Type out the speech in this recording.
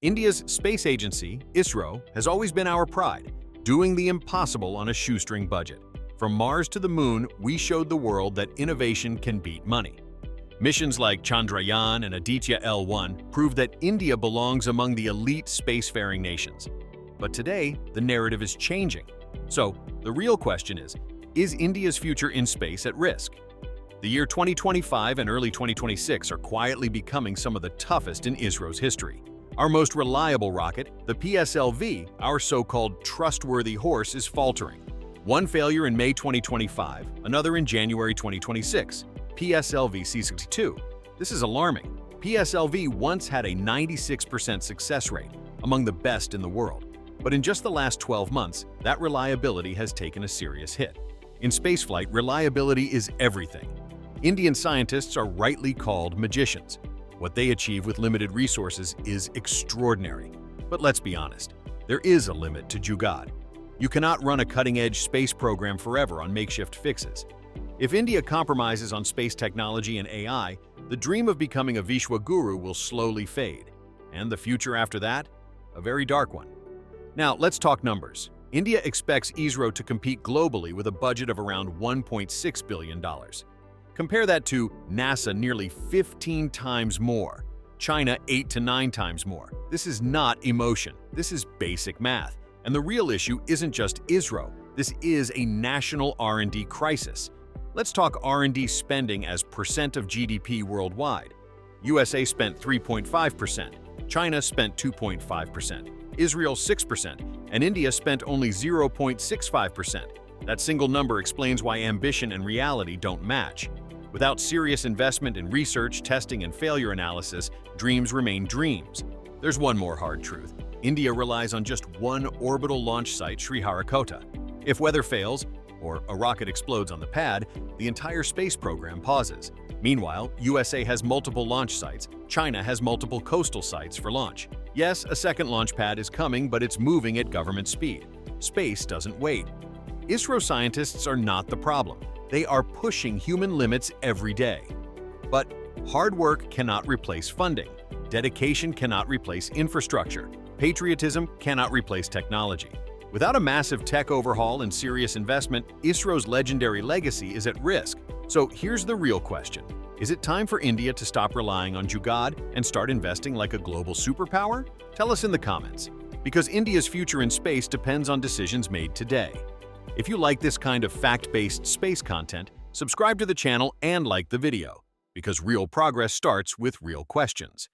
India's space agency, ISRO, has always been our pride, doing the impossible on a shoestring budget. From Mars to the Moon, we showed the world that innovation can beat money. Missions like Chandrayaan and Aditya L1 proved that India belongs among the elite spacefaring nations. But today, the narrative is changing. So, the real question is India's future in space at risk? The year 2025 and early 2026 are quietly becoming some of the toughest in ISRO's history. Our most reliable rocket, the PSLV, our so-called trustworthy horse, is faltering. One failure in May 2025, another in January 2026. PSLV C62. This is alarming. PSLV once had a 96% success rate, among the best in the world. But in just the last 12 months, that reliability has taken a serious hit. In spaceflight, reliability is everything. Indian scientists are rightly called magicians. What they achieve with limited resources is extraordinary. But let's be honest, there is a limit to jugaad. You cannot run a cutting-edge space program forever on makeshift fixes. If India compromises on space technology and AI, the dream of becoming a Vishwa guru will slowly fade. And the future after that? A very dark one. Now, let's talk numbers. India expects ISRO to compete globally with a budget of around $1.6 billion. Compare that to NASA, nearly 15 times more. China, 8 to 9 times more. This is not emotion. This is basic math. And the real issue isn't just ISRO. This is a national R&D crisis. Let's talk R&D spending as percent of GDP worldwide. USA spent 3.5%, China spent 2.5%, Israel 6%, and India spent only 0.65%. That single number explains why ambition and reality don't match. Without serious investment in research, testing, and failure analysis, dreams remain dreams. There's one more hard truth. India relies on just one orbital launch site, Sriharikota. If weather fails, or a rocket explodes on the pad, the entire space program pauses. Meanwhile, USA has multiple launch sites, China has multiple coastal sites for launch. Yes, a second launch pad is coming, but it's moving at government speed. Space doesn't wait. ISRO scientists are not the problem. They are pushing human limits every day. But hard work cannot replace funding. Dedication cannot replace infrastructure. Patriotism cannot replace technology. Without a massive tech overhaul and serious investment, ISRO's legendary legacy is at risk. So here's the real question. Is it time for India to stop relying on jugaad and start investing like a global superpower? Tell us in the comments, because India's future in space depends on decisions made today. If you like this kind of fact-based space content, subscribe to the channel and like the video, because real progress starts with real questions.